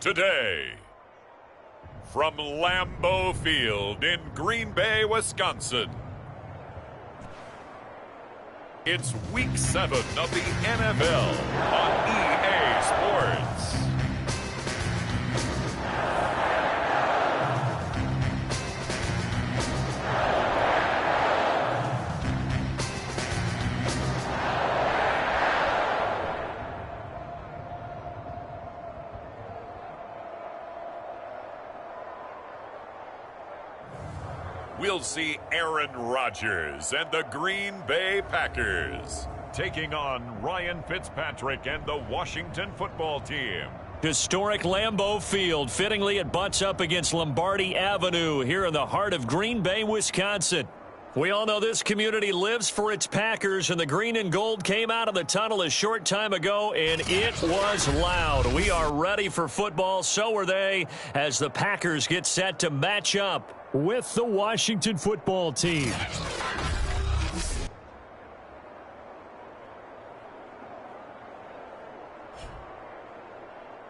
today. From Lambeau Field in Green Bay, Wisconsin, it's Week 7 of the NFL on EA Sports. We'll see Aaron Rodgers and the Green Bay Packers taking on Ryan Fitzpatrick and the Washington football team. Historic Lambeau Field. Fittingly, it butts up against Lombardi Avenue here in the heart of Green Bay, Wisconsin. We all know this community lives for its Packers, and the green and gold came out of the tunnel a short time ago, and it was loud. We are ready for football. So are they, as the Packers get set to match up with the Washington football team.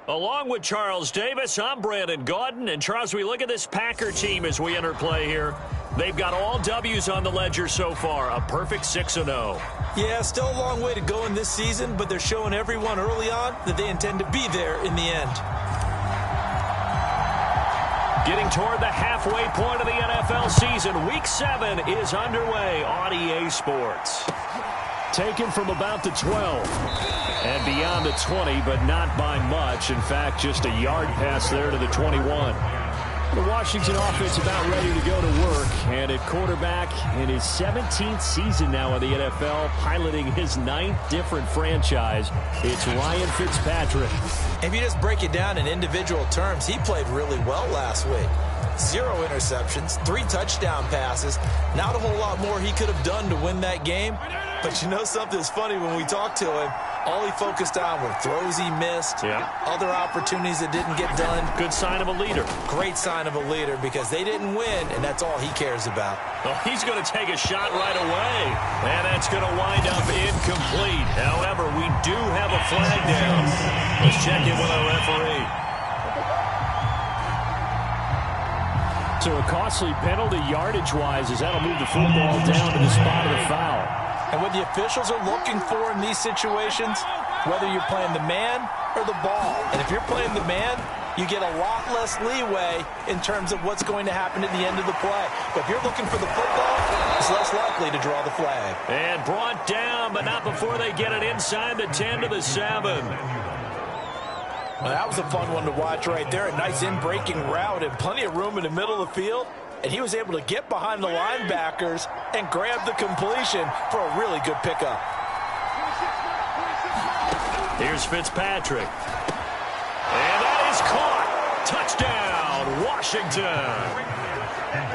Along with Charles Davis, I'm Brandon Gaudin. And Charles, we look at this Packer team as we enter play here. They've got all W's on the ledger so far, a perfect 6-0. Yeah, still a long way to go in this season, but they're showing everyone early on that they intend to be there in the end. Getting toward the halfway point of the NFL season, Week 7 is underway on EA Sports. Taken from about the 12 and beyond the 20, but not by much. In fact, just a yard pass there to the 21. The Washington offense about ready to go to work, and at quarterback in his 17th season now in the NFL, piloting his 9th different franchise, it's Ryan Fitzpatrick. If you just break it down in individual terms, he played really well last week. 0 interceptions, 3 touchdown passes. Not a whole lot more he could have done to win that game. But you know something's funny, when we talked to him, all he focused on were throws he missed, other opportunities that didn't get done. Good sign of a leader. Great sign of a leader, because they didn't win, and that's all he cares about. Well, he's going to take a shot right away, and that's going to wind up incomplete. However, we do have a flag down. Let's check in with our referee. So a costly penalty yardage-wise, as that'll move the football down to the spot of the foul. And what the officials are looking for in these situations, whether you're playing the man or the ball. And if you're playing the man, you get a lot less leeway in terms of what's going to happen at the end of the play. But if you're looking for the football, it's less likely to draw the flag. And brought down, but not before they get it inside the 10 to the 7. Well, that was a fun one to watch right there. A nice in-breaking route and plenty of room in the middle of the field. And he was able to get behind the linebackers and grab the completion for a really good pickup. Here's Fitzpatrick. And that is caught. Touchdown, Washington.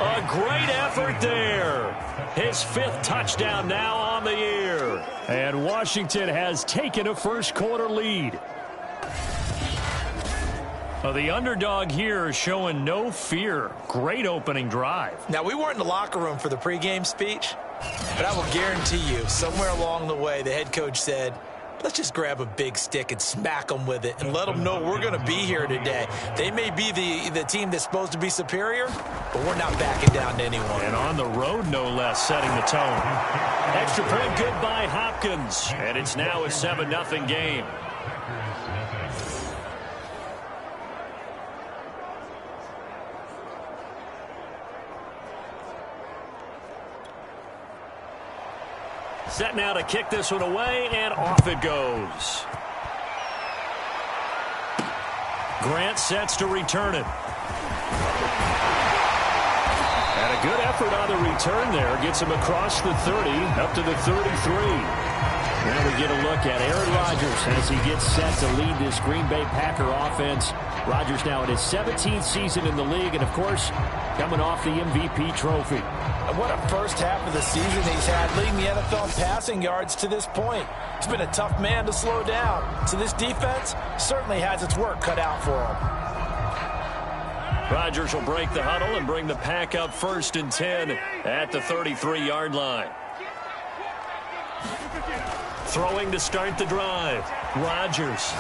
A great effort there. His 5th touchdown now on the year. And Washington has taken a first-quarter lead. The underdog here is showing no fear. Great opening drive. Now, we weren't in the locker room for the pregame speech, but I will guarantee you, somewhere along the way, the head coach said, let's just grab a big stick and smack them with it and let them know we're going to be here today. They may be the team that's supposed to be superior, but we're not backing down to anyone. And on the road, no less, setting the tone. Extra point good by Hopkins, and it's now a 7-0 game. Set now to kick this one away, and off it goes. Grant sets to return it. And a good effort on the return there. Gets him across the 30, up to the 33. Now we get a look at Aaron Rodgers as he gets set to lead this Green Bay Packer offense. Rodgers now in his 17th season in the league, and of course, coming off the MVP trophy. And what a first half of the season he's had, leading the NFL passing yards to this point. He's been a tough man to slow down. So this defense certainly has its work cut out for him. Rodgers will break the huddle and bring the pack up 1st and 10 at the 33-yard line. Throwing to start the drive. Rodgers.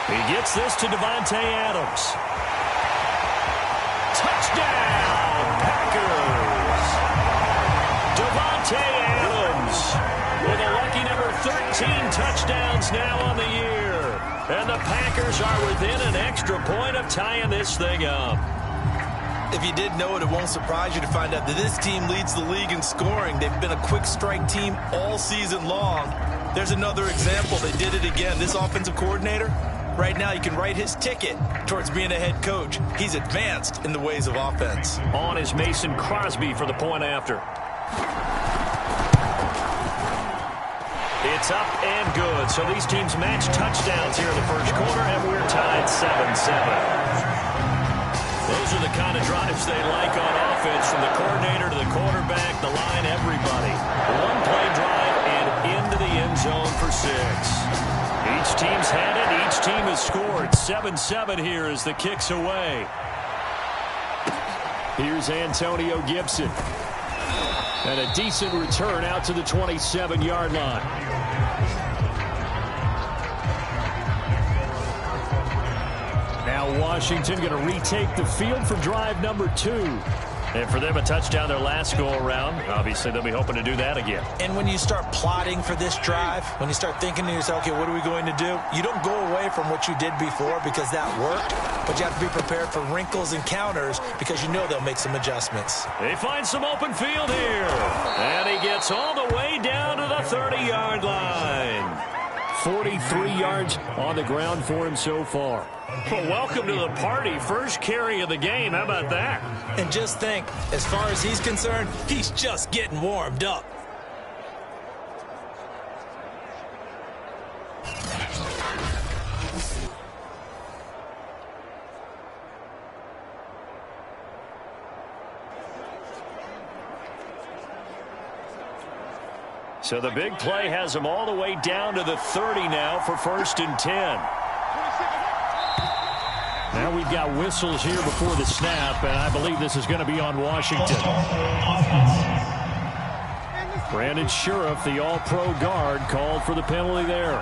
He gets this to Davante Adams. Touchdown, Packers! Davante Adams with a lucky number 13 touchdowns now on the year. And the Packers are within an extra point of tying this thing up. If you didn't know it, it won't surprise you to find out that this team leads the league in scoring. They've been a quick strike team all season long. There's another example. They did it again. This offensive coordinator, right now, you can write his ticket towards being a head coach. He's advanced in the ways of offense. On is Mason Crosby for the point after. It's up and good. So these teams match touchdowns here in the first quarter, and we're tied 7-7. Those are the kind of drives they like on offense, from the coordinator to the quarterback, the line, everybody. One play drive and into the end zone for 6. Each team's had it. Each team has scored. 7-7 here as the kick's away. Here's Antonio Gibson. And a decent return out to the 27-yard line. Now Washington going to retake the field for drive number 2. And for them, a touchdown their last go-around. Obviously, they'll be hoping to do that again. And when you start plotting for this drive, when you start thinking to yourself, okay, what are we going to do? You don't go away from what you did before because that worked, but you have to be prepared for wrinkles and counters because you know they'll make some adjustments. They find some open field here. And he gets all the way down to the 30-yard line. 43 yards on the ground for him so far. Well, welcome to the party. First carry of the game. How about that? And just think, as far as he's concerned, he's just getting warmed up. So the big play has him all the way down to the 30 now for 1st and 10. Now we've got whistles here before the snap, and I believe this is going to be on Washington. Brandon Sheriff, the all-pro guard, called for the penalty there.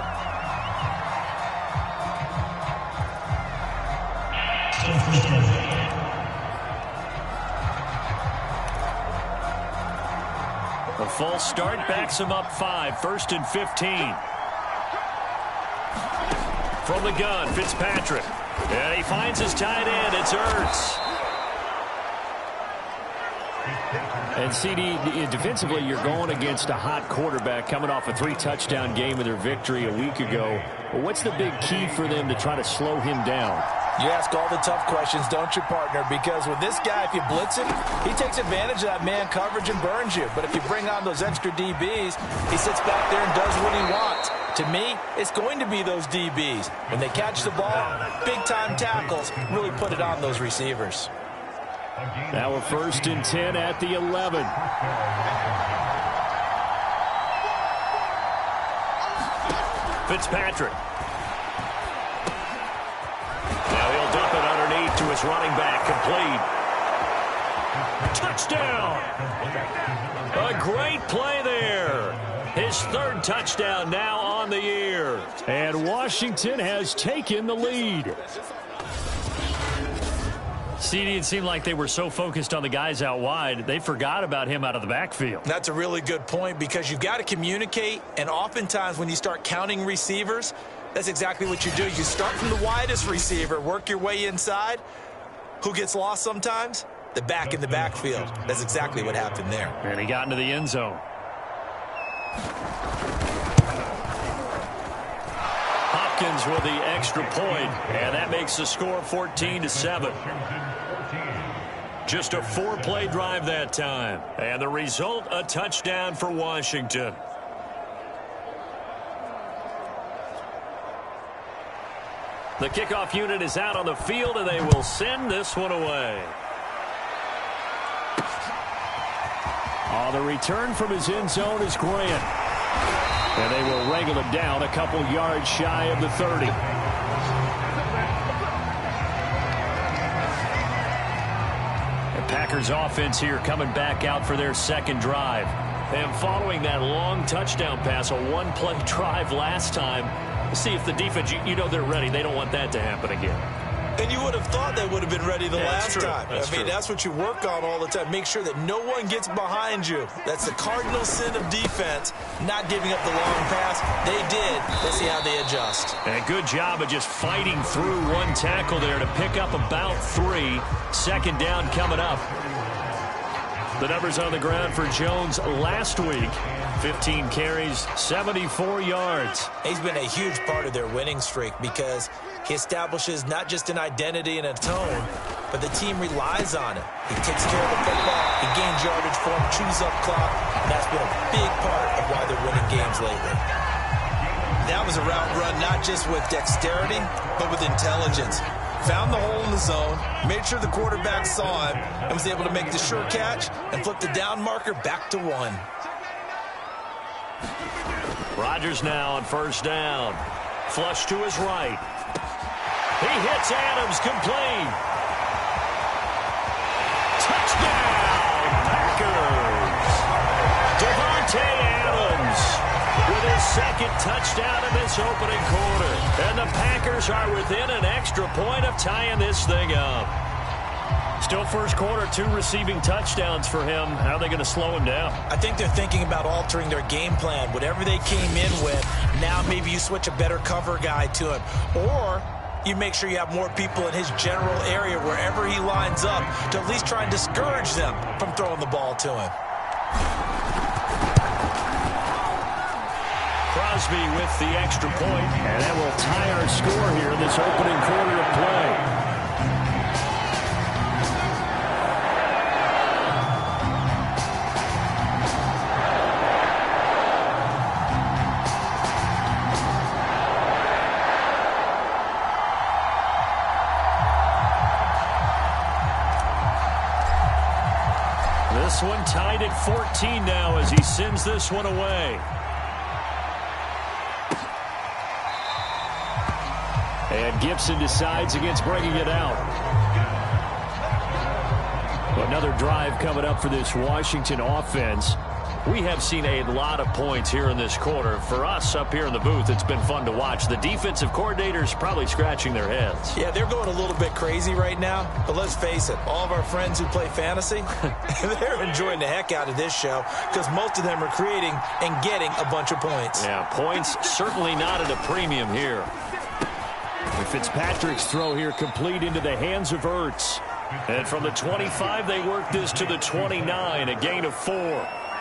A false start backs him up 5, 1st and 15. From the gun, Fitzpatrick. And he finds his tight end. It's Ertz. And CD, defensively, you're going against a hot quarterback coming off a 3-touchdown game with their victory a week ago. Well, what's the big key for them to try to slow him down? You ask all the tough questions, don't you, partner? Because with this guy, if you blitz him, he takes advantage of that man coverage and burns you. But if you bring on those extra DBs, he sits back there and does what he wants. To me, it's going to be those DBs. When they catch the ball, big-time tackles really put it on those receivers. Now we're 1st and 10 at the 11. Fitzpatrick. Now he'll dump it underneath to his running back. Complete. Touchdown! A great play there. His 3rd touchdown now on the year. And Washington has taken the lead. CD, it seemed like they were so focused on the guys out wide, they forgot about him out of the backfield. That's a really good point because you've got to communicate, and oftentimes when you start counting receivers, that's exactly what you do. You start from the widest receiver, work your way inside. Who gets lost sometimes? The back in the backfield. That's exactly what happened there. And he got into the end zone. Hopkins with the extra point, and that makes the score 14-7. Just a 4-play drive that time, and the result, a touchdown for Washington. The kickoff unit is out on the field, and they will send this one away. On the return from his end zone is Grant. And they will wrangle him down a couple yards shy of the 30. The Packers offense here coming back out for their 2nd drive. And following that long touchdown pass, a 1-play drive last time, See if the defense, you know they're ready. They don't want that to happen again. And you would have thought they would have been ready the last time. That's what you work on all the time. Make sure that no one gets behind you. That's the cardinal sin of defense, not giving up the long pass. They did. Let's see how they adjust. And a good job of just fighting through one tackle there to pick up about 3. Second down coming up. The numbers on the ground for Jones last week. 15 carries, 74 yards. He's been a huge part of their winning streak because he establishes not just an identity and a tone, but the team relies on it. He takes care of the football. He gains yardage for him, chews up clock, and that's been a big part of why they're winning games lately. That was a route run not just with dexterity, but with intelligence. Found the hole in the zone, made sure the quarterback saw him, and was able to make the sure catch and flip the down marker back to 1. Rodgers now on first down. Flush to his right. He hits Adams, complete. Touchdown, Packers. Devontae Adams with his second touchdown in this opening quarter. And the Packers are within an extra point of tying this thing up. Still first quarter, 2 receiving touchdowns for him. How are they going to slow him down? I think they're thinking about altering their game plan. Whatever they came in with, now maybe you switch a better cover guy to him. Or you make sure you have more people in his general area wherever he lines up to at least try and discourage them from throwing the ball to him. Crosby with the extra point, and that will tie our score here in this opening quarter of play. This one tied at 14 now as he sends this one away. And Gibson decides against bringing it out. Another drive coming up for this Washington offense. We have seen a lot of points here in this quarter. For us up here in the booth, it's been fun to watch. The defensive coordinators probably scratching their heads. Yeah, they're going a little bit crazy right now. But let's face it, all of our friends who play fantasy, they're enjoying the heck out of this show because most of them are creating and getting a bunch of points. Yeah, points certainly not at a premium here. Fitzpatrick's throw here complete into the hands of Ertz. And from the 25, they work this to the 29, a gain of 4.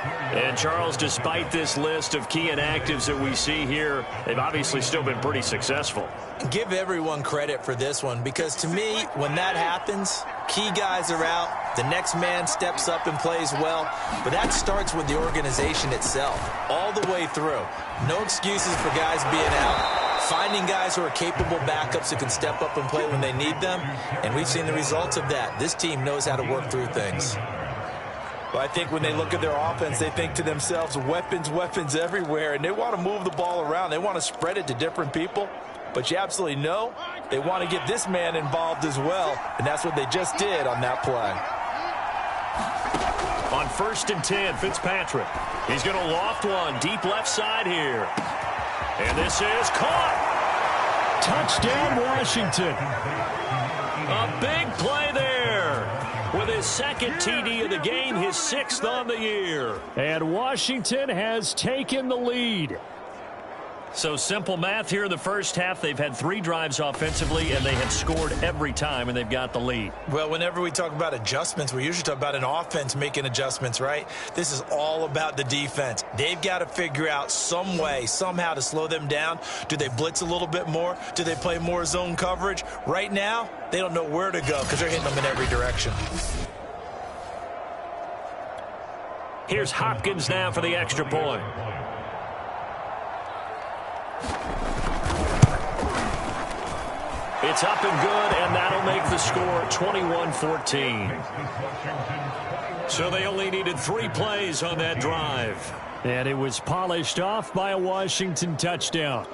And, Charles, despite this list of key inactives that we see here, they've obviously still been pretty successful. Give everyone credit for this one because, to me, when that happens, key guys are out, the next man steps up and plays well, but that starts with the organization itself, all the way through. No excuses for guys being out, finding guys who are capable backups who can step up and play when they need them, and we've seen the results of that. This team knows how to work through things. Well, I think when they look at their offense, they think to themselves, weapons, weapons everywhere, and they want to move the ball around. They want to spread it to different people, but you absolutely know they want to get this man involved as well, and that's what they just did on that play. On 1st and 10, Fitzpatrick. He's going to loft one deep left side here. And this is caught. Touchdown, Washington. A big play there. With his second TD of the game, his 6th on the year. And Washington has taken the lead. So simple math here in the first half. They've had 3 drives offensively, and they have scored every time, and they've got the lead. Well, whenever we talk about adjustments, we usually talk about an offense making adjustments, right? This is all about the defense. They've got to figure out some way, somehow to slow them down. Do they blitz a little bit more? Do they play more zone coverage? Right now, they don't know where to go because they're hitting them in every direction. Here's Hopkins now for the extra point. It's up and good, and that'll make the score 21-14. So they only needed 3 plays on that drive. And it was polished off by a Washington touchdown.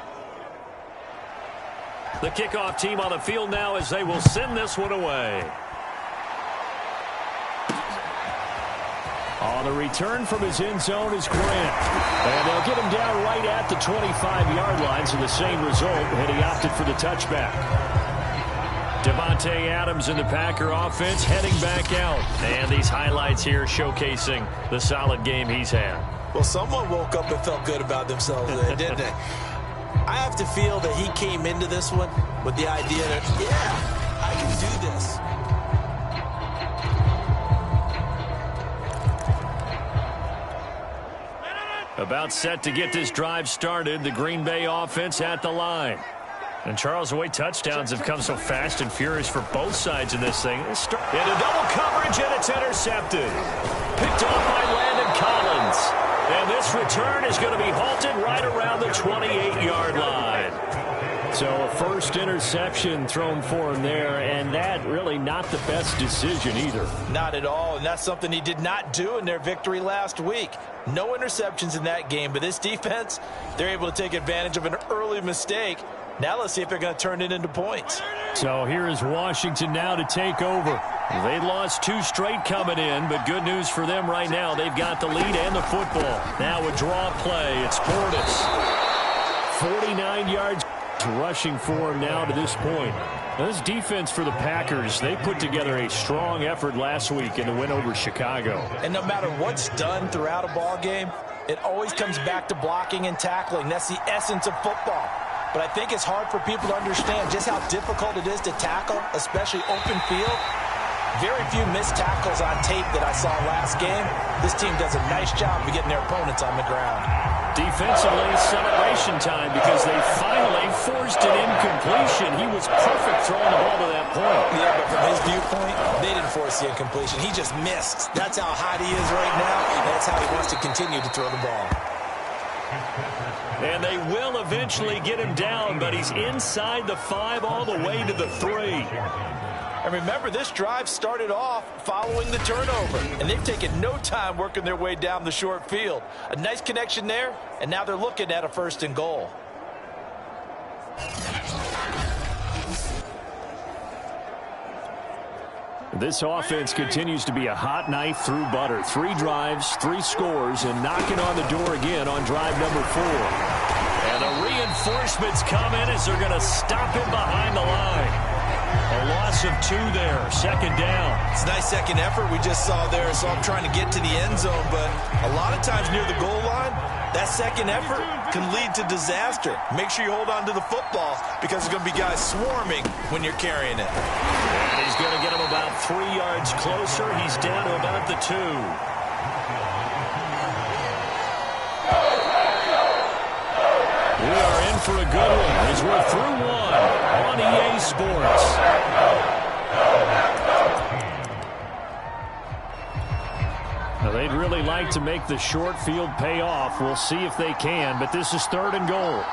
The kickoff team on the field now as they will send this one away. On the return from his end zone is Grant. And they'll get him down right at the 25-yard line, so the same result, and he opted for the touchback. Devontae Adams in the Packer offense heading back out. And these highlights here showcasing the solid game he's had. Well, someone woke up and felt good about themselves there, didn't they? I have to feel that he came into this one with the idea that, yeah, I can do this. About set to get this drive started, the Green Bay offense at the line. And Charles, the way touchdowns have come so fast and furious for both sides in this thing. Into double coverage, and it's intercepted. Picked off by Landon Collins. And this return is going to be halted right around the 28-yard line. So a first interception thrown for him there, and that really not the best decision either. Not at all, and that's something he did not do in their victory last week. No interceptions in that game, but this defense, they're able to take advantage of an early mistake. Now let's see if they're going to turn it into points. So here is Washington now to take over. They lost 2 straight coming in, but good news for them right now. They've got the lead and the football. Now a draw play. It's Portis. 49 yards rushing for him now to this point. Now this defense for the Packers, they put together a strong effort last week in the win over Chicago. And no matter what's done throughout a ball game, it always comes back to blocking and tackling. That's the essence of football. But I think it's hard for people to understand just how difficult it is to tackle, especially open field. Very few missed tackles on tape that I saw last game. This team does a nice job of getting their opponents on the ground. Defensively, celebration time because they finally forced an incompletion. He was perfect throwing the ball to that point. Yeah, but from his viewpoint, they didn't force the incompletion. He just missed. That's how hot he is right now, and that's how he wants to continue to throw the ball. And they will eventually get him down, but he's inside the 5 all the way to the 3. And remember, this drive started off following the turnover, and they've taken no time working their way down the short field. A nice connection there, and now they're looking at a 1st and goal. This offense continues to be a hot knife through butter. 3 drives, 3 scores, and knocking on the door again on drive number 4. And the reinforcements come in as they're going to stop him behind the line. A loss of 2 there, 2nd down. It's a nice second effort we just saw there, so I'm trying to get to the end zone, but a lot of times near the goal line, that second effort can lead to disaster. Make sure you hold on to the football because there's going to be guys swarming when you're carrying it. And he's going to get him about 3 yards closer. He's down to about the 2. We are in for a good one as we're through 1 on EA Sports. Now they'd really like to make the short field pay off. We'll see if they can, but this is 3rd and goal.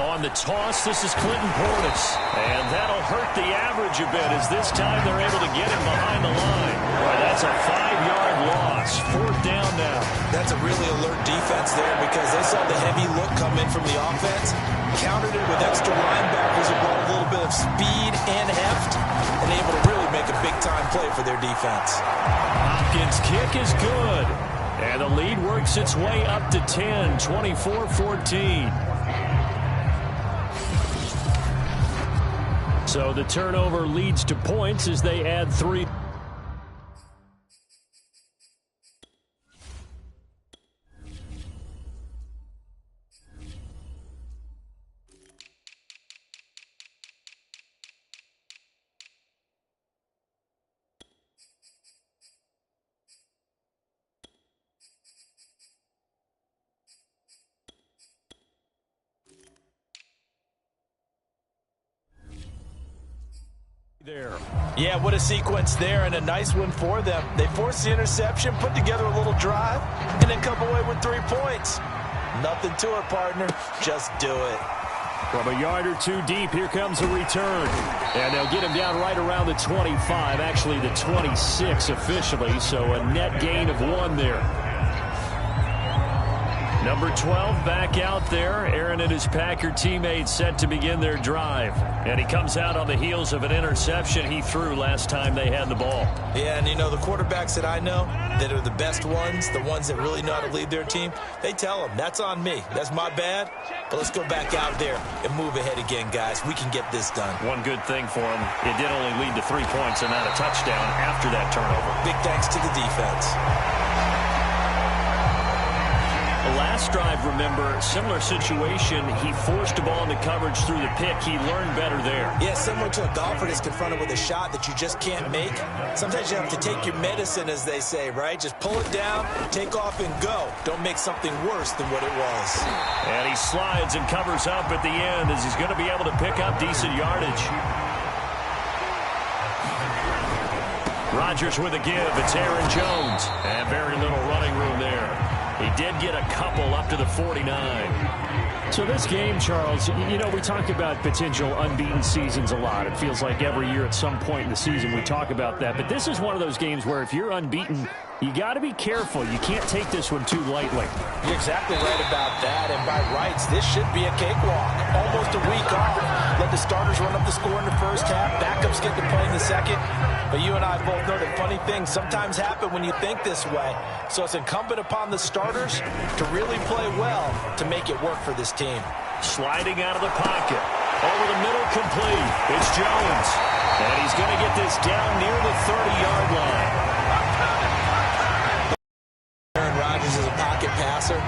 On the toss, this is Clinton Portis. And that'll hurt the average a bit as this time they're able to get him behind the line. Boy, that's a 5-yard loss. 4th down now. That's a really alert defense there because they saw the heavy look come in from the offense, countered it with extra linebackers who brought a little bit of speed and heft, and able to really make a big-time play for their defense. Hopkins' kick is good. And the lead works its way up to 10, 24-14. So the turnover leads to points as they add 3. There. Yeah, what a sequence there, and a nice one for them. They forced the interception, put together a little drive, and then come away with 3 points. Nothing to it, partner. Just do it. From a yard or 2 deep, here comes a return. And they'll get him down right around the 25, actually the 26 officially, so a net gain of 1 there. Number 12 back out there. Aaron and his Packer teammates set to begin their drive. And he comes out on the heels of an interception he threw last time they had the ball. Yeah, and you know, the quarterbacks that I know that are the best ones, the ones that really know how to lead their team, they tell them, that's on me. That's my bad. But let's go back out there and move ahead again, guys. We can get this done. One good thing for him, it did only lead to 3 points and not a touchdown after that turnover. Big thanks to the defense. The last drive, remember, similar situation. He forced the ball into coverage through the pick. He learned better there. Yeah, similar to a golfer that's confronted with a shot that you just can't make. Sometimes you have to take your medicine, as they say, right? Just pull it down, take off, and go. Don't make something worse than what it was. And he slides and covers up at the end as he's going to be able to pick up decent yardage. Rodgers with a give. It's Aaron Jones. And very little running room there. He did get a couple up to the 49. So this game, Charles, you know, we talk about potential unbeaten seasons a lot. It feels like every year at some point in the season we talk about that. But this is one of those games where if you're unbeaten, you got to be careful. You can't take this one too lightly. You're exactly right about that. And by rights, this should be a cakewalk. Almost a week off. Let the starters run up the score in the first half. Backups get to play in the second. But you and I both know that funny things sometimes happen when you think this way. So it's incumbent upon the starters to really play well to make it work for this team. Sliding out of the pocket. Over the middle, complete. It's Jones. And he's going to get this down near the 30-yard line. Aaron Rodgers is a pocket passer.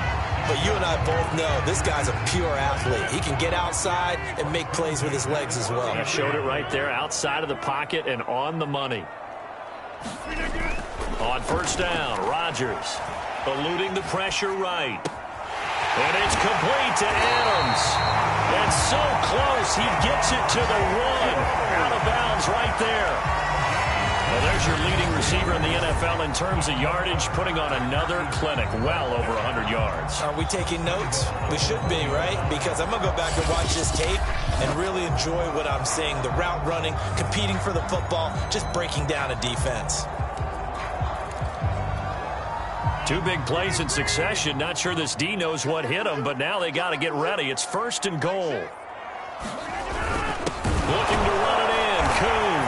But you and I both know this guy's a pure athlete. He can get outside and make plays with his legs as well. He showed it right there, outside of the pocket and on the money. On first down, Rodgers eluding the pressure right. And it's complete to Adams. And so close, he gets it to the 1. Out of bounds right there. Well, there's your leading receiver in the NFL in terms of yardage, putting on another clinic, well over 100 yards. Are we taking notes? We should be, right? Because I'm going to go back and watch this tape and really enjoy what I'm seeing. The route running, competing for the football, just breaking down a defense. 2 big plays in succession. Not sure this D knows what hit him, but now they got to get ready. It's 1st and goal. Looking to run it in. Kuhn.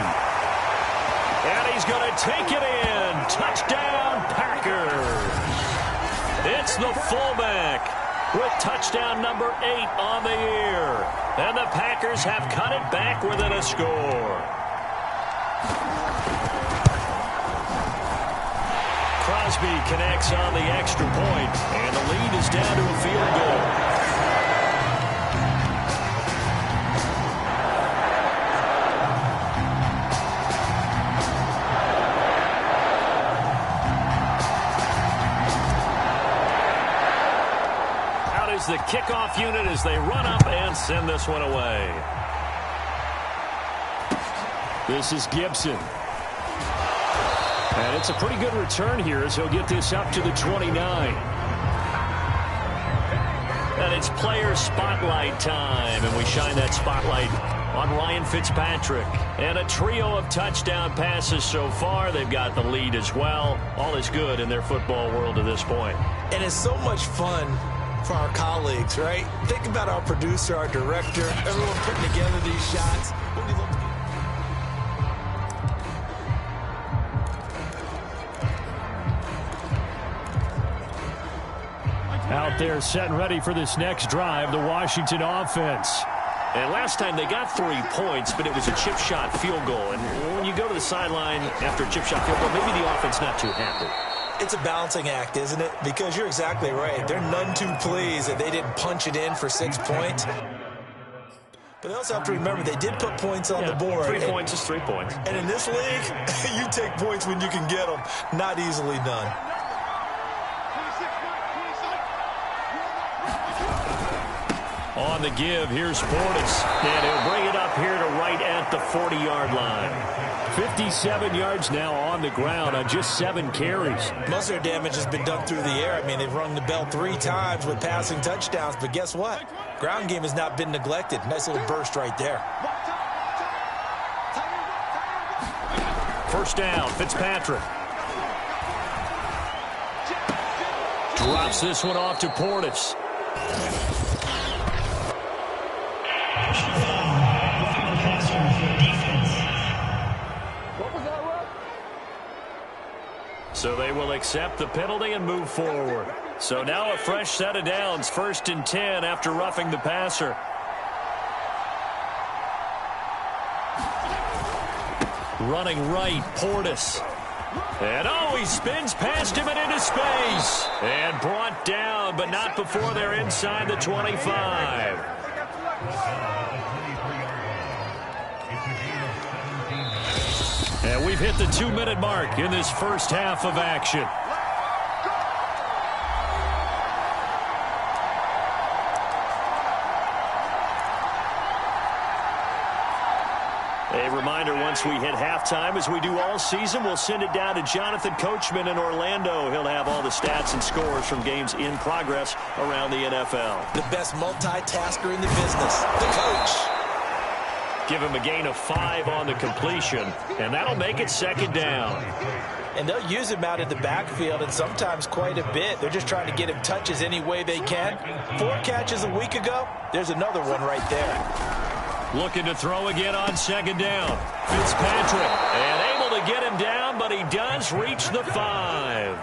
And he's going to take it in. Touchdown, Packers. It's the fullback with touchdown number 8 on the year. And the Packers have cut it back within a score. Crosby connects on the extra point, and the lead is down to a field goal. Out is the kickoff unit as they run up and send this one away. This is Gibson. And it's a pretty good return here as he'll get this up to the 29. And it's player spotlight time, and we shine that spotlight on Ryan Fitzpatrick. And a trio of touchdown passes so far. They've got the lead as well. All is good in their football world to this point. And it's so much fun for our colleagues, right? Think about our producer, our director, everyone putting together these shots. When you look out there set and ready for this next drive, the Washington offense. And last time they got 3 points, but it was a chip shot field goal. And when you go to the sideline after a chip shot field goal, maybe the offense not too happy. It's a balancing act, isn't it? Because you're exactly right. They're none too pleased that they didn't punch it in for 6 points. But they also have to remember they did put points on the board. 3 points is 3 points. And in this league, you take points when you can get them. Not easily done. On the give, here's Portis. And he'll bring it up here to right at the 40-yard line. 57 yards now on the ground on just 7 carries. Most of their damage has been done through the air. I mean, they've rung the bell 3 times with passing touchdowns. But guess what? Ground game has not been neglected. Nice little burst right there. First down, Fitzpatrick. Drops this one off to Portis. So they will accept the penalty and move forward. So now a fresh set of downs, 1st and 10 after roughing the passer. Running right, Portis. And he spins past him and into space. And brought down, but not before they're inside the 25. And we've hit the 2-minute mark in this first half of action. A reminder, once we hit halftime, as we do all season, we'll send it down to Jonathan Coachman in Orlando. He'll have all the stats and scores from games in progress around the NFL. The best multitasker in the business, the coach. Give him a gain of 5 on the completion, and that'll make it 2nd down. And they'll use him out in the backfield, and sometimes quite a bit. They're just trying to get him touches any way they can. 4 catches a week ago, there's another one right there. Looking to throw again on 2nd down. Fitzpatrick, and able to get him down, but he does reach the 5.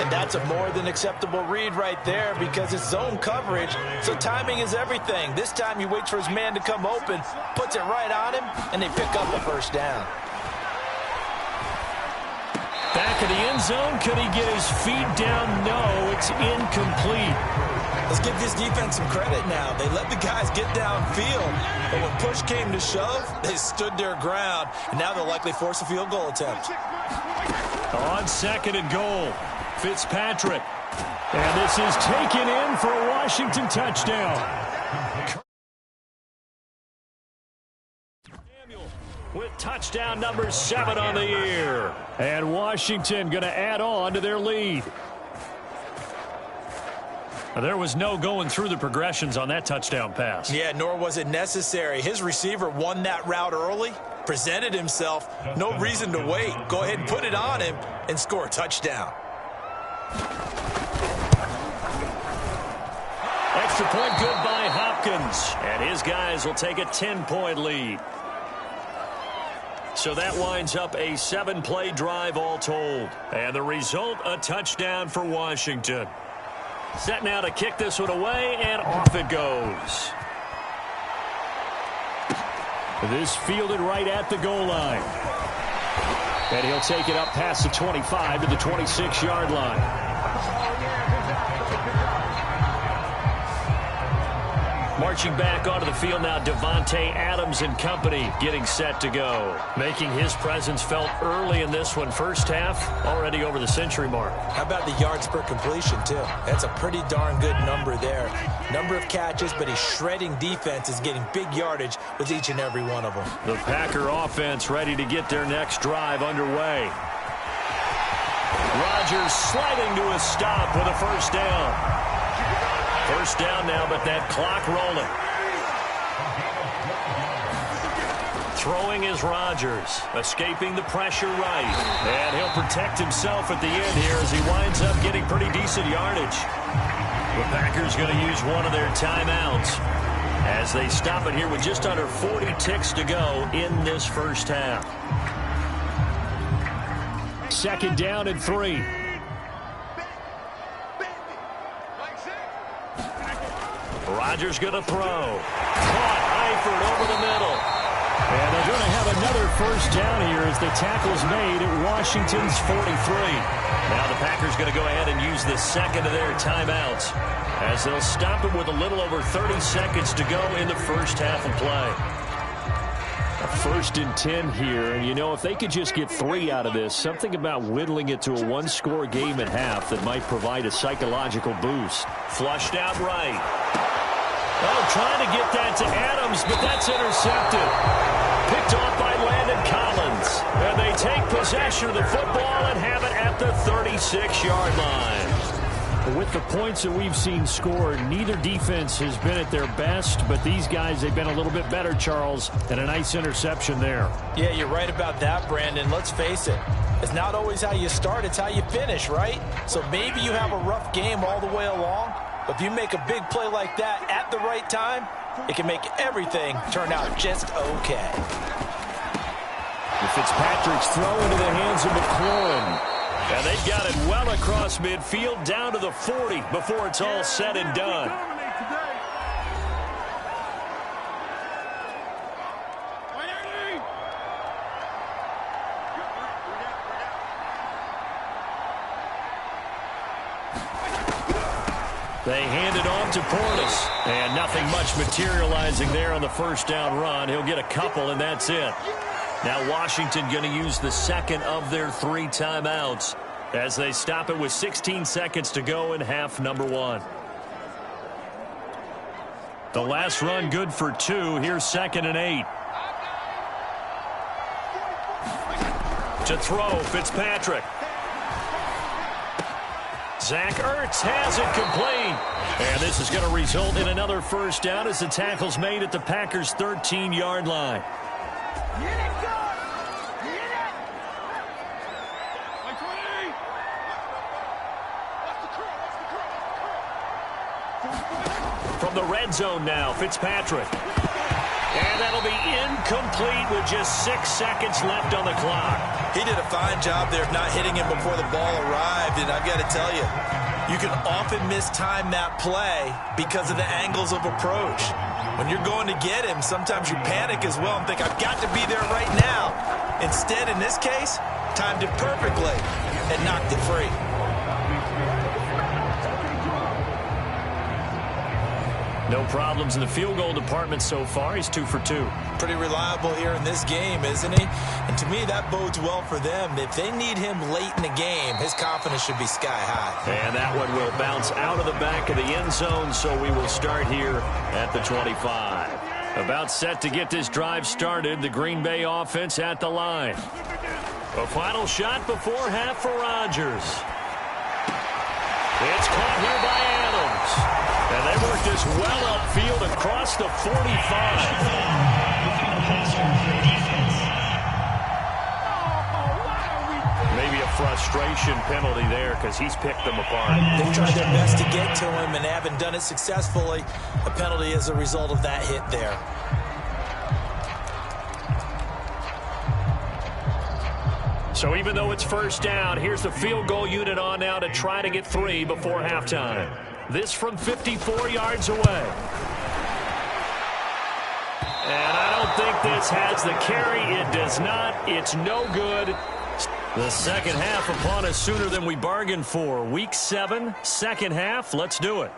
And that's a more than acceptable read right there because it's zone coverage, so timing is everything. This time he waits for his man to come open, puts it right on him, and they pick up the 1st down. Back of the end zone, could he get his feet down? No, it's incomplete. Let's give this defense some credit now. They let the guys get downfield, but when push came to shove, they stood their ground, and now they'll likely force a field goal attempt. On 2nd and goal, Fitzpatrick. And this is taken in for a Washington touchdown. With touchdown number 7 on the year. And Washington going to add on to their lead. There was no going through the progressions on that touchdown pass. Yeah, nor was it necessary. His receiver won that route early, presented himself, no reason to wait. Go ahead and put it on him and score a touchdown. Extra point good by Hopkins. And his guys will take a 10-point lead. So that winds up a 7-play drive all told. And the result, a touchdown for Washington. Set now to kick this one away, and off it goes. This fielded right at the goal line. And he'll take it up past the 25 to the 26-yard line. Marching back onto the field now, Devontae Adams and company getting set to go. Making his presence felt early in this one. 1st half, already over the century mark. How about the yards per completion, too? That's a pretty darn good number there. Number of catches, but he's shredding defense, is getting big yardage with each and every one of them. The Packer offense ready to get their next drive underway. Rodgers sliding to a stop with a 1st down. 1st down now, but that clock rolling. Throwing is Rodgers, escaping the pressure right. And he'll protect himself at the end here as he winds up getting pretty decent yardage. The Packers going to use one of their timeouts as they stop it here with just under 40 ticks to go in this 1st half. 2nd down and 3. Rodgers going to throw. Caught Eifert over the middle. And they're going to have another 1st down here as the tackle's made at Washington's 43. Now the Packers going to go ahead and use the 2nd of their timeouts as they'll stop it with a little over 30 seconds to go in the 1st half of play. A 1st and 10 here, and you know, if they could just get 3 out of this, something about whittling it to a 1-score game at half that might provide a psychological boost. Flushed out right. Oh, trying to get that to Adams, but that's intercepted. Picked off by Landon Collins. And they take possession of the football and have it at the 36-yard line. With the points that we've seen scored, neither defense has been at their best, but these guys, they've been a little bit better, Charles, and a nice interception there. Yeah, you're right about that, Brandon. Let's face it. It's not always how you start, it's how you finish, right? So maybe you have a rough game all the way along, but if you make a big play like that at the right time, it can make everything turn out just okay. Fitzpatrick's throw into the hands of McLaurin. And they've got it well across midfield down to the 40 before it's all said and done. They hand it off to Portis. And nothing much materializing there on the first down run. He'll get a couple, and that's it. Now Washington going to use the second of their 3 timeouts as they stop it with 16 seconds to go in half number 1. The last run good for 2. Here's 2nd and 8. To throw, Fitzpatrick. Zach Ertz has it complete. And this is going to result in another first down as the tackle's made at the Packers' 13-yard line. From the red zone now, Fitzpatrick. And that'll be incomplete with just 6 seconds left on the clock. He did a fine job there of not hitting him before the ball arrived, and I've got to tell you, you can often mistime that play because of the angles of approach. When you're going to get him, sometimes you panic as well and think, I've got to be there right now. Instead, in this case, timed it perfectly and knocked it free. No problems in the field goal department so far. He's 2 for 2. Pretty reliable here in this game, isn't he? And to me, that bodes well for them. If they need him late in the game, his confidence should be sky high. And that one will bounce out of the back of the end zone, so we will start here at the 25. About set to get this drive started, the Green Bay offense at the line. A final shot before half for Rodgers. It's caught here by Adams. And they work this well upfield across the 45. Maybe a frustration penalty there because he's picked them apart. They've tried their best to get to him and haven't done it successfully. A penalty as a result of that hit there. So even though it's first down, here's the field goal unit on now to try to get 3 before halftime. This from 54 yards away. And I don't think this has the carry. It does not. It's no good. The second half upon us sooner than we bargained for. Week 7, second half. Let's do it.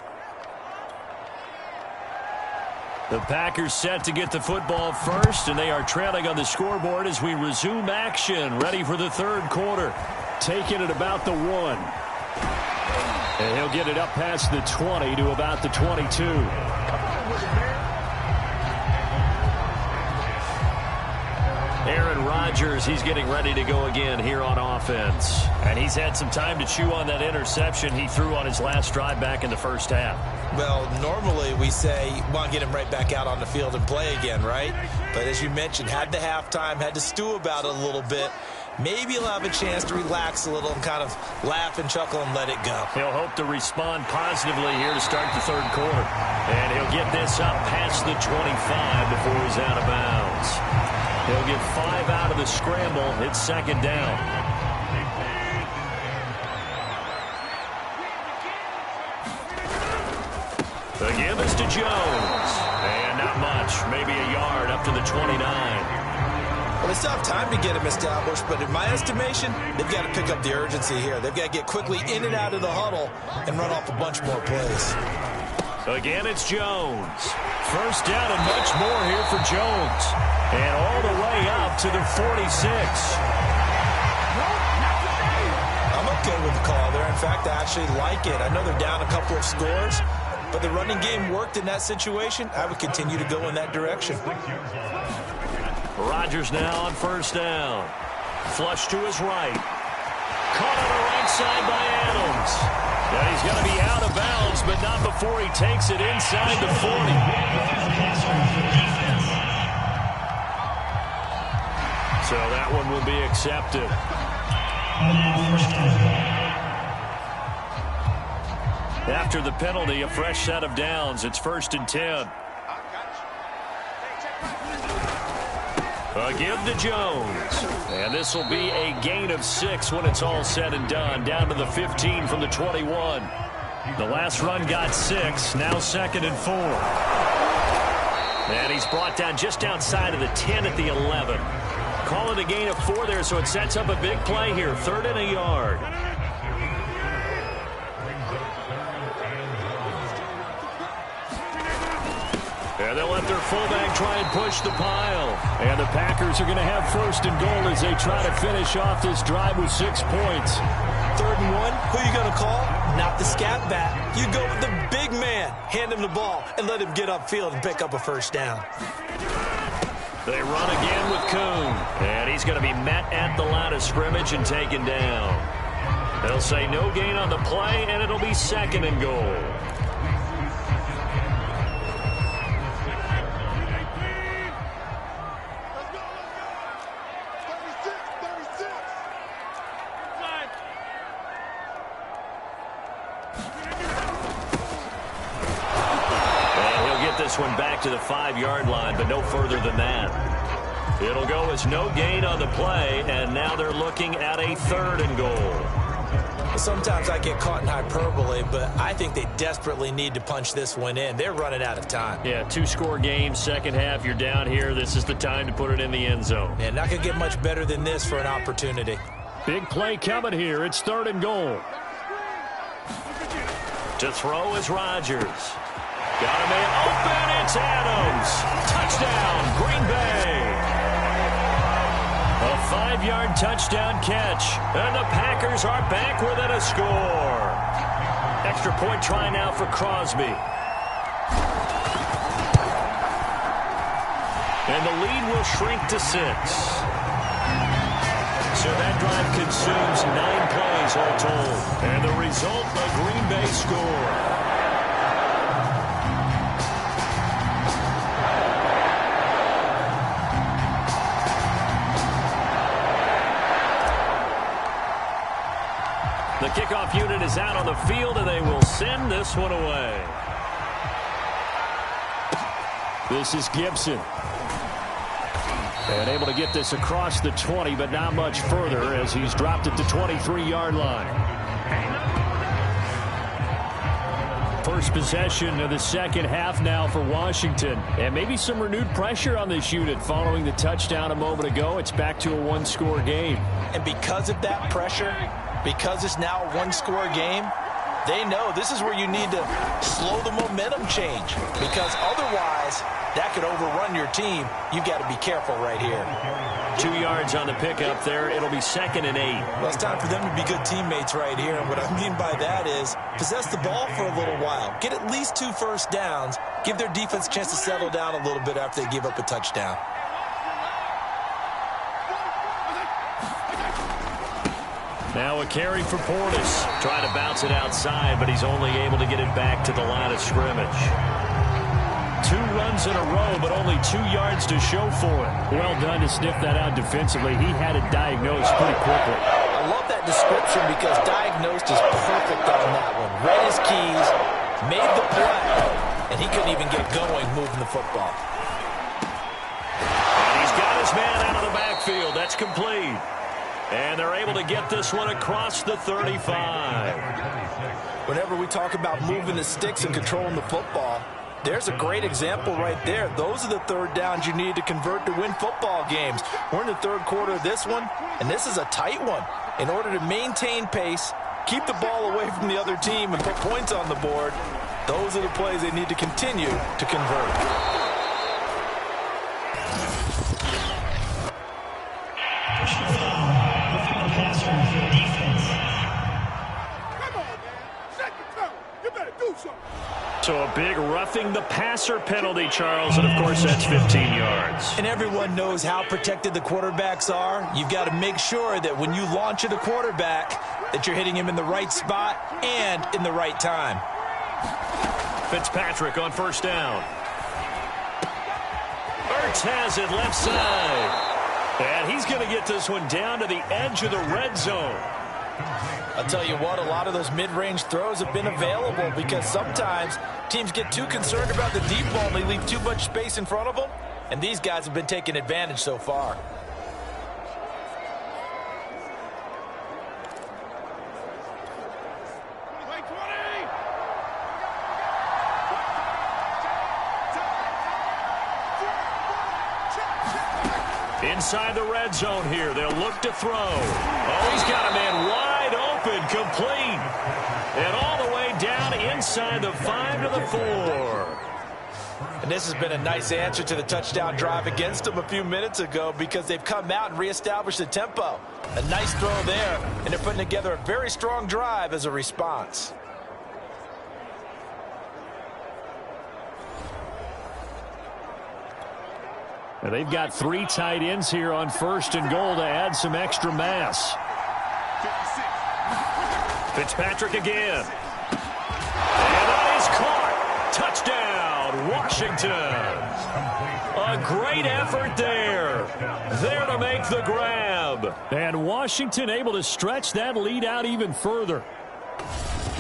The Packers set to get the football first, and they are trailing on the scoreboard as we resume action. Ready for the third quarter. Taking it about the 1. And he'll get it up past the 20 to about the 22. Aaron Rodgers, he's getting ready to go again here on offense. And he's had some time to chew on that interception he threw on his last drive back in the first half. Well, normally we say, want to get him right back out on the field and play again, right? But as you mentioned, had the halftime, had to stew about it a little bit. Maybe he'll have a chance to relax a little and kind of laugh and chuckle and let it go. He'll hope to respond positively here to start the third quarter. And he'll get this up past the 25 before he's out of bounds. He'll get 5 out of the scramble. It's second down. The give is to Jones. And not much. Maybe a yard up to the 29. Well, they still have time to get him established, but in my estimation, they've got to pick up the urgency here. They've got to get quickly in and out of the huddle and run off a bunch more plays. Again, it's Jones. First down and much more here for Jones. And all the way up to the 46. I'm okay with the call there. In fact, I actually like it. I know they're down a couple of scores, but the running game worked in that situation. I would continue to go in that direction. Rodgers now on first down. Flush to his right. Caught on the right side by Adams. And he's going to be out of bounds, but not before he takes it inside the 40. So that one will be accepted. After the penalty, a fresh set of downs. It's 1st and 10. A give to Jones. And this will be a gain of 6 when it's all said and done. Down to the 15 from the 21. The last run got 6. Now 2nd and 4. And he's brought down just outside of the 10 at the 11. Call it a gain of 4 there, so it sets up a big play here. 3rd and a yard. And they'll let their fullback try and push the pile. And the Packers are going to have 1st and goal as they try to finish off this drive with 6 points. 3rd and 1, who are you going to call? Not the scat back. You go with the big man. Hand him the ball and let him get upfield and pick up a 1st down. They run again with Kuhn. And he's going to be met at the line of scrimmage and taken down. They'll say no gain on the play, and it'll be 2nd and goal. This one back to the 5-yard line, but no further than that. It'll go as no gain on the play, and now they're looking at a 3rd and goal. Sometimes I get caught in hyperbole, but I think they desperately need to punch this one in. They're running out of time. Yeah, 2-score game, second half, you're down here. This is the time to put it in the end zone. Yeah, not going to get much better than this for an opportunity. Big play coming here. It's 3rd and goal. To throw is Rodgers. Got a man open. It's Adams. Touchdown, Green Bay. A 5-yard touchdown catch. And the Packers are back within a score. Extra point try now for Crosby. And the lead will shrink to 6. So that drive consumes 9 plays all told. And the result, a Green Bay score. The kickoff unit is out on the field, and they will send this one away. This is Gibson. And able to get this across the 20, but not much further as he's dropped at the 23-yard line. First possession of the second half now for Washington. And maybe some renewed pressure on this unit following the touchdown a moment ago. It's back to a 1-score game. And because of that pressure, because it's now a 1-score game, they know this is where you need to slow the momentum change, because otherwise that could overrun your team. You've got to be careful right here. 2 yards on the pickup there. It'll be 2nd and 8. Well, it's time for them to be good teammates right here. And what I mean by that is possess the ball for a little while. Get at least 2 first downs. Give their defense a chance to settle down a little bit after they give up a touchdown. Now a carry for Portis. Trying to bounce it outside, but he's only able to get it back to the line of scrimmage. 2 runs in a row, but only 2 yards to show for it. Well done to sniff that out defensively. He had it diagnosed pretty quickly. I love that description because diagnosed is perfect on that one. Read his keys, made the play, and he couldn't even get going moving the football. And he's got his man out of the backfield. That's complete. And they're able to get this one across the 35. Whenever we talk about moving the sticks and controlling the football, there's a great example right there. Those are the 3rd downs you need to convert to win football games. We're in the 3rd quarter of this one, and this is a tight one. In order to maintain pace, keep the ball away from the other team, and put points on the board, those are the plays they need to continue to convert. So a big roughing the passer penalty, Charles, and of course that's 15 yards. And everyone knows how protected the quarterbacks are. You've got to make sure that when you launch at a quarterback that you're hitting him in the right spot and in the right time. Fitzpatrick on first down. Ertz has it left side. And he's going to get this one down to the edge of the red zone. I'll tell you what, a lot of those mid-range throws have been available because sometimes teams get too concerned about the deep ball and they leave too much space in front of them. And these guys have been taking advantage so far. Inside the red zone here, they'll look to throw. Oh, he's got a man wide open, complete. And all the way down inside the 5 to the 4. And this has been a nice answer to the touchdown drive against them a few minutes ago because they've come out and reestablished the tempo. A nice throw there, and they're putting together a very strong drive as a response. Now they've got 3 tight ends here on first and goal to add some extra mass. Fitzpatrick again. And that is caught. Touchdown, Washington. A great effort there. There to make the grab. And Washington able to stretch that lead out even further.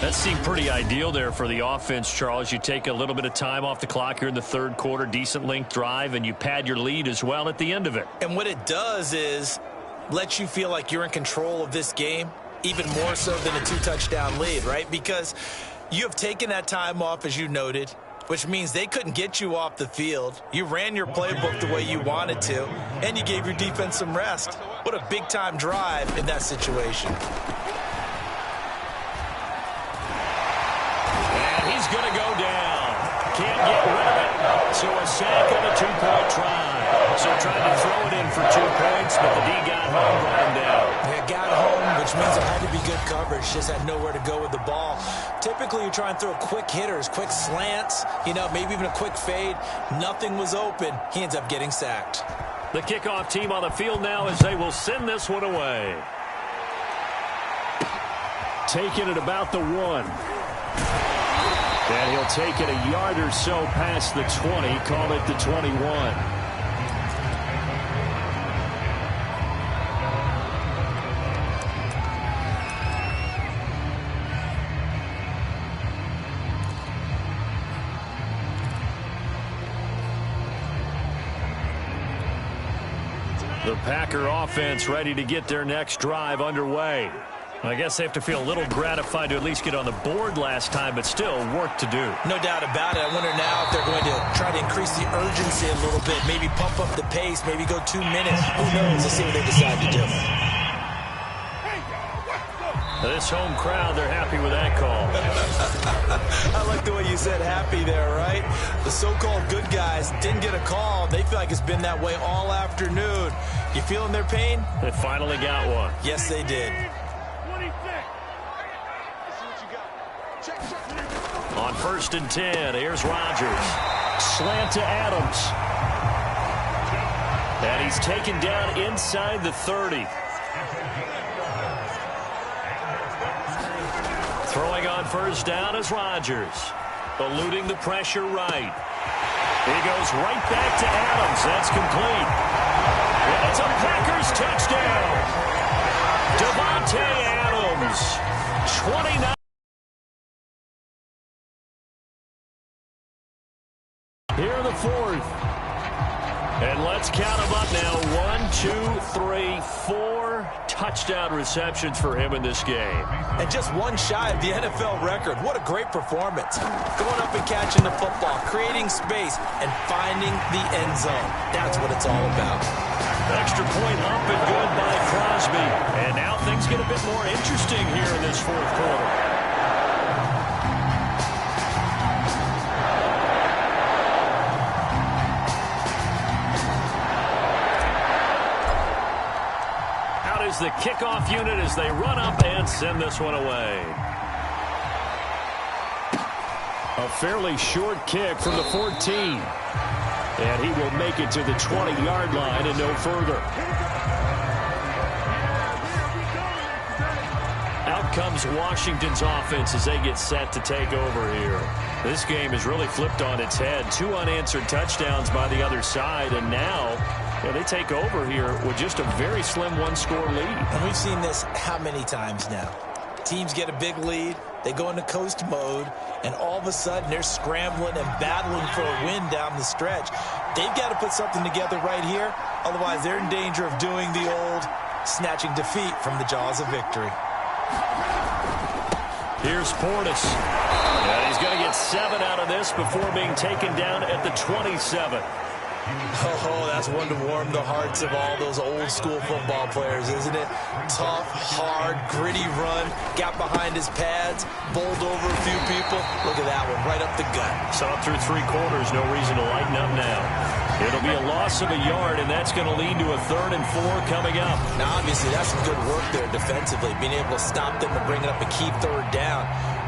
That seemed pretty ideal there for the offense, Charles. You take a little bit of time off the clock here in the third quarter, decent length drive, and you pad your lead as well at the end of it. And what it does is let you feel like you're in control of this game, even more so than a 2-touchdown lead, right? Because you have taken that time off, as you noted, which means they couldn't get you off the field. You ran your playbook the way you wanted to, and you gave your defense some rest. What a big-time drive in that situation. He's going to go down. Can't get rid of it. So a sack on a 2-point try. So trying to throw it in for 2 points, but the D got home, brought him down. Yeah, got home, which means it had to be good coverage. Just had nowhere to go with the ball. Typically, you try and throw quick hitters, quick slants, maybe even a quick fade. Nothing was open. He ends up getting sacked. The kickoff team on the field now as they will send this one away. Taking it about the 1. And he'll take it a yard or so past the 20, call it the 21. The Packer offense ready to get their next drive underway. I guess they have to feel a little gratified to at least get on the board last time, but still work to do. No doubt about it. I wonder now if they're going to try to increase the urgency a little bit, maybe pump up the pace, maybe go 2 minutes. Who knows? Let's see what they decide to do. This home crowd, they're happy with that call. I like the way you said happy there, right? The so-called good guys didn't get a call. They feel like it's been that way all afternoon. You feeling their pain? They finally got one. Yes, they did. On first and 10, here's Rodgers. Slant to Adams. And he's taken down inside the 30. Throwing on first down is Rodgers. Eluding the pressure right. He goes right back to Adams. That's complete. It's a Packers touchdown. Devontae Adams, 29. Here in the 4th. And let's count them up now. 1, 2, 3, 4 touchdown receptions for him in this game. And just one shy of the NFL record. What a great performance. Going up and catching the football, creating space, and finding the end zone. That's what it's all about. Extra point up and good by Crosby. And now things get a bit more interesting here in this 4th quarter. The kickoff unit as they run up and send this one away. A fairly short kick from the 14. And he will make it to the 20-yard line and no further. Out comes Washington's offense as they get set to take over here. This game has really flipped on its head. 2 unanswered touchdowns by the other side, and now they take over here with just a very slim one-score lead. And we've seen this how many times now? Teams get a big lead, they go into coast mode, and all of a sudden they're scrambling and battling for a win down the stretch. They've got to put something together right here, otherwise they're in danger of doing the old snatching defeat from the jaws of victory. Here's Portis. And he's going to get 7 out of this before being taken down at the 27. Oh, that's one to warm the hearts of all those old-school football players, isn't it? Tough, hard, gritty run, got behind his pads, bowled over a few people. Look at that one, right up the gut. Saw through 3 quarters, no reason to lighten up now. It'll be a loss of a yard, and that's going to lead to a 3rd and 4 coming up. Now, obviously, that's some good work there defensively, being able to stop them and bring it up a key 3rd down.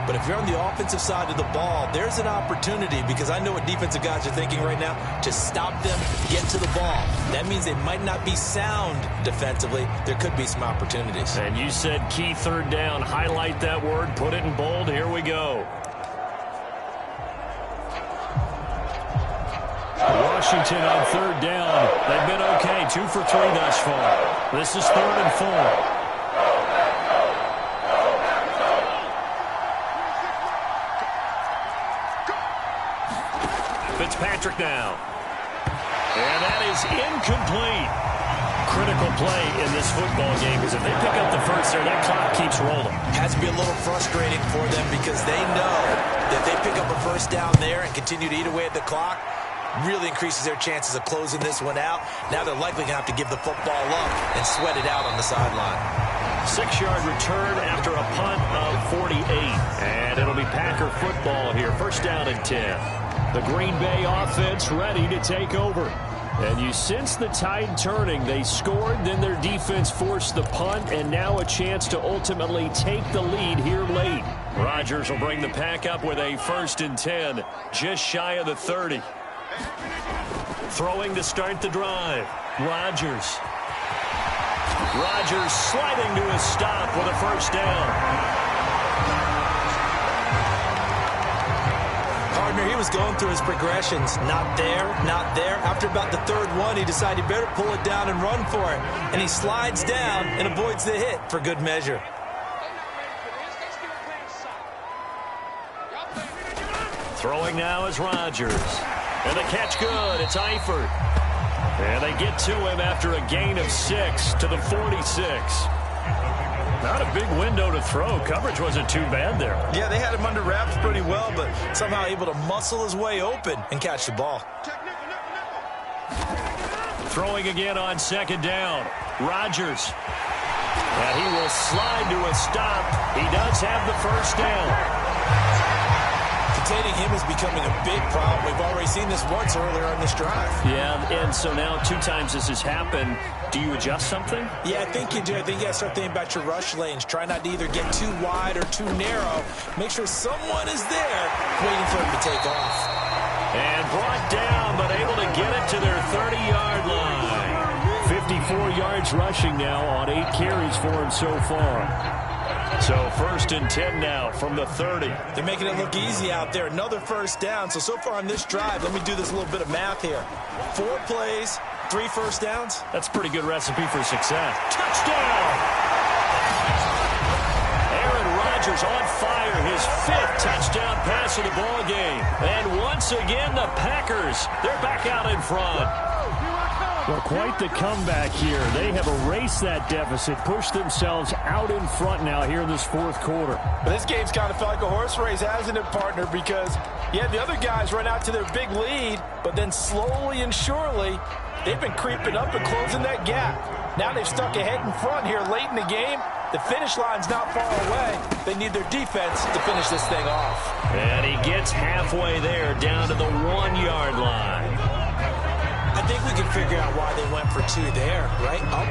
But if you're on the offensive side of the ball, there's an opportunity, because I know what defensive guys are thinking right now, to stop them, get to the ball. That means they might not be sound defensively. There could be some opportunities. And you said key 3rd down. Highlight that word, put it in bold. Here we go. Washington on 3rd down. They've been okay, 2 for 3 thus far. This is 3rd and 4. Fitzpatrick now. And that is incomplete. Critical play in this football game, because if they pick up the first there, that clock keeps rolling. Has to be a little frustrating for them, because they know that they pick up a first down there and continue to eat away at the clock, really increases their chances of closing this one out. Now they're likely going to have to give the football up and sweat it out on the sideline. 6-yard return after a punt of 48. And it'll be Packer football here. First down and 10. The Green Bay offense ready to take over. And you sense the tide turning. They scored, then their defense forced the punt, and now a chance to ultimately take the lead here late. Rodgers will bring the pack up with a 1st and 10, just shy of the 30. Throwing to start the drive. Rodgers sliding to a stop with a first down. Partner, he was going through his progressions. Not there, not there. After about the 3rd one, he decided he better pull it down and run for it. And he slides down and avoids the hit for good measure. Throwing now is Rodgers. And the catch good. It's Eifert. And they get to him after a gain of 6 to the 46. Not a big window to throw. Coverage wasn't too bad there. Yeah, they had him under wraps pretty well, but somehow able to muscle his way open and catch the ball. Throwing again on 2nd down. Rodgers. And he will slide to a stop. He does have the first down. Containing him is becoming a big problem. We've already seen this once earlier on this drive. Yeah, and so now 2 times this has happened. Do you adjust something? Yeah, I think you do. I think you got to start thinking about your rush lanes. Try not to either get too wide or too narrow. Make sure someone is there waiting for him to take off. And brought down, but able to get it to their 30-yard line. 54 yards rushing now on 8 carries for him so far. So 1st and 10 now from the 30. They're making it look easy out there. Another first down. So far on this drive, let me do this little bit of math here. 4 plays, 3 first downs. That's a pretty good recipe for success. Touchdown! Aaron Rodgers on fire. His 5th touchdown pass of the ball game. And once again, the Packers, they're back out in front. Well, quite the comeback here. They have erased that deficit, pushed themselves out in front now here in this 4th quarter. But this game's kind of felt like a horse race, hasn't it, partner? Because, yeah, the other guys run out to their big lead, but then slowly and surely, they've been creeping up and closing that gap. Now they've stuck ahead in front here late in the game. The finish line's not far away. They need their defense to finish this thing off. And he gets halfway there, down to the 1-yard line. I think we can figure out why they went for 2 there, right? Up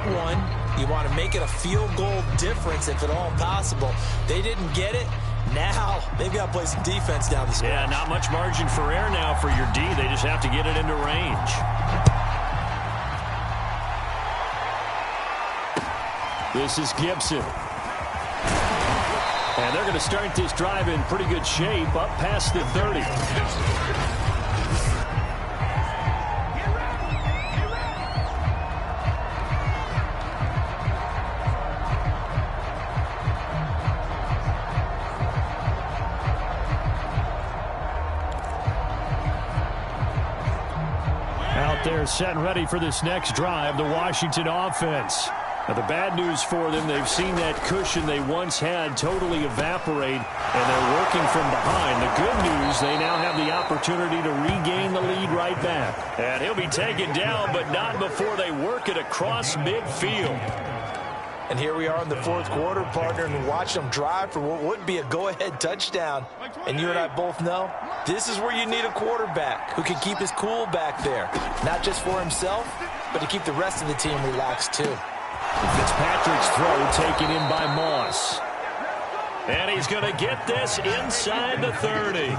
1. You want to make it a field goal difference if at all possible. They didn't get it. Now they've got to play some defense down the stretch. Yeah, not much margin for error now for your D. They just have to get it into range. This is Gibson. And they're going to start this drive in pretty good shape up past the 30. Out there set and ready for this next drive, the Washington offense. Now, the bad news for them, they've seen that cushion they once had totally evaporate, and they're working from behind. The good news, they now have the opportunity to regain the lead right back. And he'll be taken down, but not before they work it across midfield. And here we are in the fourth quarter, partner, and watch them drive for what would be a go-ahead touchdown. And you and I both know this is where you need a quarterback who can keep his cool back there, not just for himself, but to keep the rest of the team relaxed too. Fitzpatrick's throw taken in by Moss. And he's going to get this inside the 30.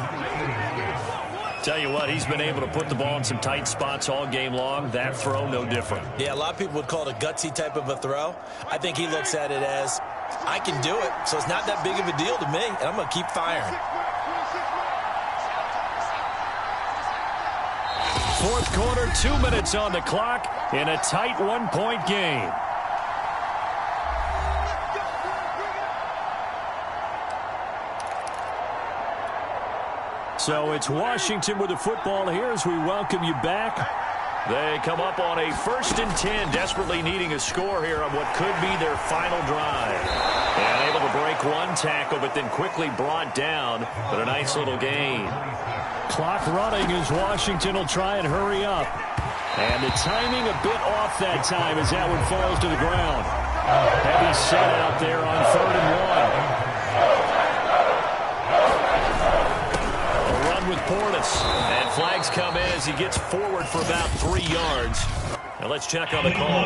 Tell you what, he's been able to put the ball in some tight spots all game long. That throw, no different. Yeah, a lot of people would call it a gutsy type of a throw. I think he looks at it as, I can do it, so it's not that big of a deal to me, and I'm going to keep firing. Fourth quarter, 2 minutes on the clock in a tight one-point game. So it's Washington with the football here as we welcome you back. They come up on a 1st and 10, desperately needing a score here on what could be their final drive. And able to break one tackle, but then quickly brought down, but a nice little gain. Clock running as Washington will try and hurry up. And the timing a bit off that time as that one falls to the ground. Heavy set out there on 3rd and 1. With Portis, and flags come in as he gets forward for about 3 yards. Now let's check on the call.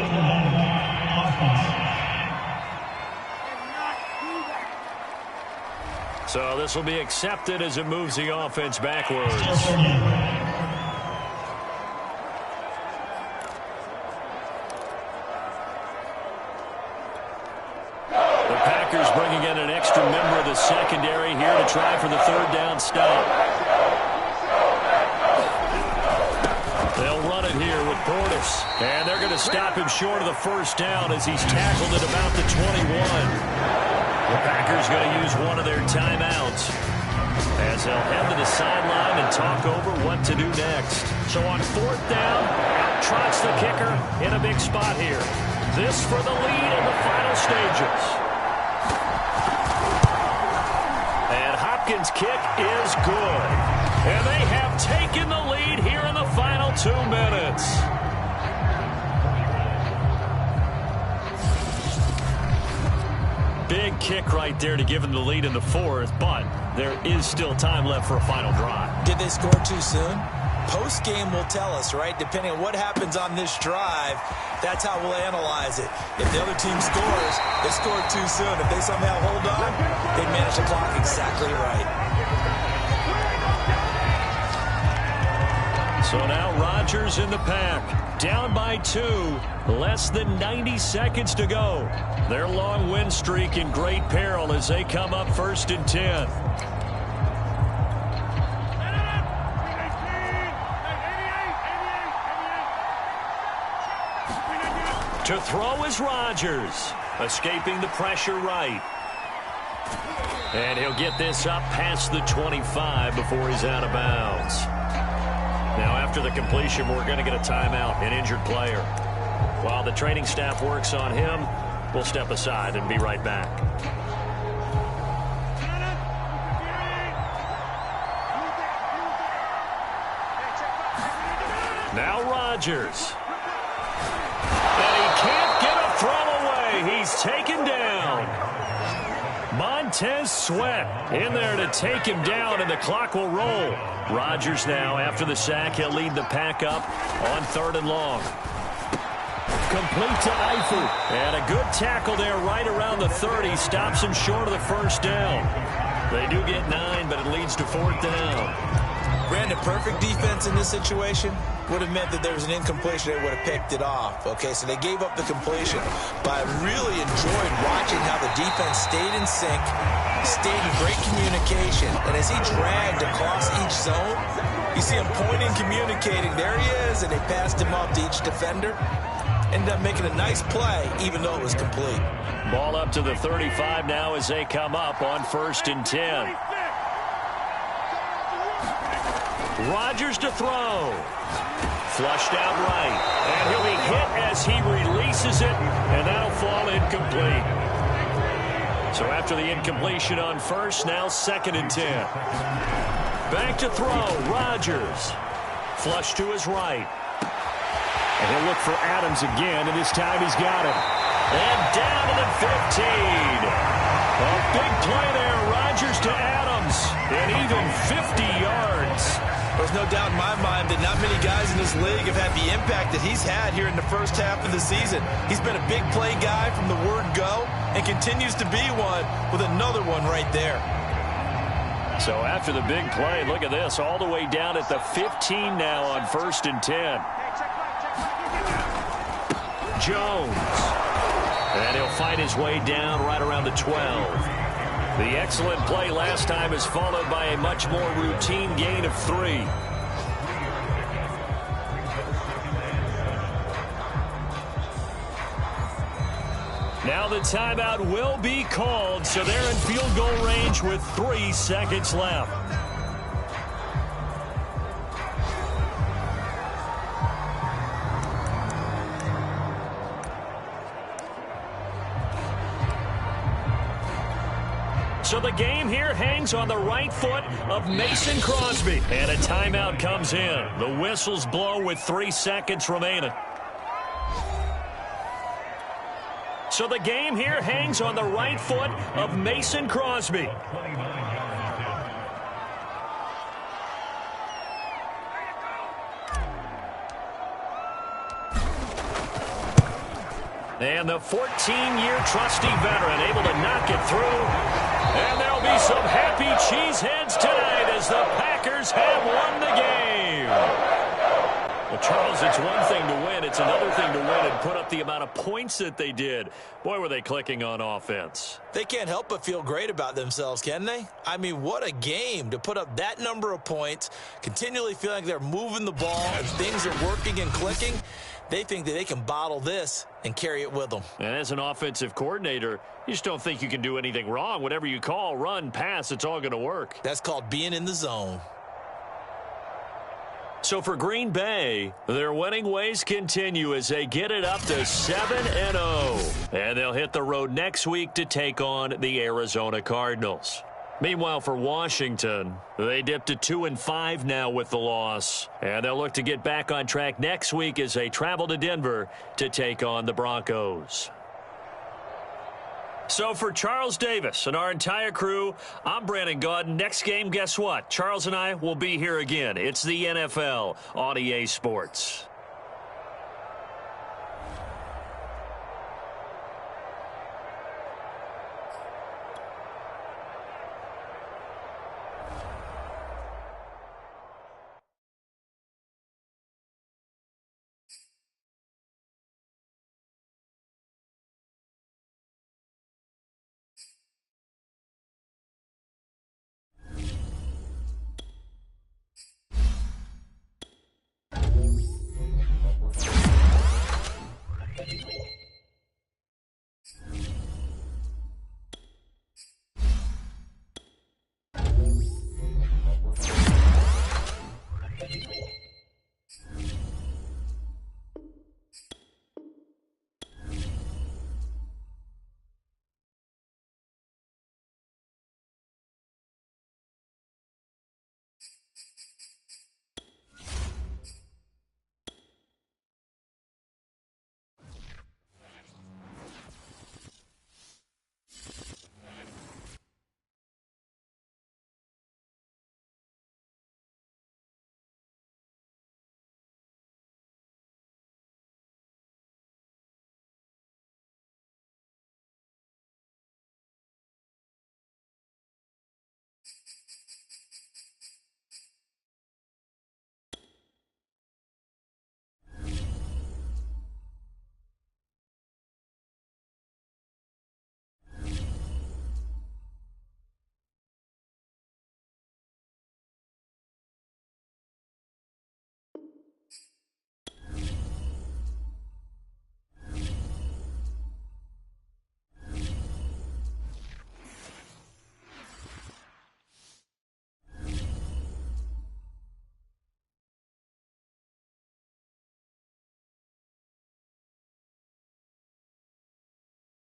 So this will be accepted as it moves the offense backwards. The Packers bringing in an extra member of the secondary here to try for the 3rd down stop. They'll run it here with Portis. And they're going to stop him short of the 1st down as he's tackled at about the 21. The Packers going to use one of their timeouts as they'll head to the sideline and talk over what to do next. So on 4th down, out trots the kicker in a big spot here. This for the lead in the final stages. And Hopkins' kick is good. And they have taken the lead here in the final 2 minutes. Big kick right there to give them the lead in the 4th, but there is still time left for a final drive. Did they score too soon? Post-game will tell us, right? Depending on what happens on this drive, that's how we'll analyze it. If the other team scores, they scored too soon. If they somehow hold on, they manage the clock exactly right. So now Rodgers in the pack, down by 2, less than 90 seconds to go. Their long win streak in great peril as they come up 1st and 10. To throw is Rodgers, escaping the pressure right. And he'll get this up past the 25 before he's out of bounds. Now, after the completion, we're going to get a timeout, an injured player. While the training staff works on him, we'll step aside and be right back. Now Rodgers. And he can't get a throw away. He's taken down. Montez Sweat in there to take him down, and the clock will roll. Rodgers now, after the sack, he'll lead the pack up on 3rd and long. Complete to Eifert. And a good tackle there right around the 30. Stops him short of the 1st down. They do get 9, but it leads to 4th down. Brandon, perfect defense in this situation would have meant that there was an incompletion. They would have picked it off. Okay, so they gave up the completion. But I really enjoyed watching how the defense stayed in sync, stayed in great communication. And as he dragged across each zone, you see him pointing, communicating. There he is, and they passed him off to each defender. Ended up making a nice play, even though it was complete. Ball up to the 35 now as they come up on 1st and 10. Rodgers to throw. Flushed out right. And he'll be hit as he releases it, and that'll fall incomplete. So after the incompletion on 1st, now 2nd and 10. Back to throw. Rodgers. Flush to his right. And he'll look for Adams again, and this time he's got him. And down to the 15. A big play there. Rodgers to Adams. And even 50 yards. There's no doubt in my mind that not many guys in this league have had the impact that he's had here in the first half of the season. He's been a big play guy from the word go and continues to be one with another one right there. So after the big play, look at this, all the way down at the 15 now on 1st and 10. Jones. And he'll find his way down right around the 12. The excellent play last time is followed by a much more routine gain of 3. Now the timeout will be called, so they're in field goal range with 3 seconds left. So the game here hangs on the right foot of Mason Crosby. And a timeout comes in. The whistles blow with 3 seconds remaining. So the game here hangs on the right foot of Mason Crosby. And the 14-year trusty veteran able to knock it through. And there'll be some happy cheeseheads tonight as the Packers have won the game. Well, Charles, it's one thing to win. It's another thing to win and put up the amount of points that they did. Boy, were they clicking on offense. They can't help but feel great about themselves, can they? I mean, what a game to put up that number of points, continually feeling like they're moving the ball and things are working and clicking. They think that they can bottle this and carry it with them. And as an offensive coordinator, you just don't think you can do anything wrong. Whatever you call, run, pass, it's all going to work. That's called being in the zone. So for Green Bay, their winning ways continue as they get it up to 7-0. And they'll hit the road next week to take on the Arizona Cardinals. Meanwhile, for Washington, they dipped to 2-5 now with the loss. And they'll look to get back on track next week as they travel to Denver to take on the Broncos. So for Charles Davis and our entire crew, I'm Brandon Gaudin. Next game, guess what? Charles and I will be here again. It's the NFL on EA Sports.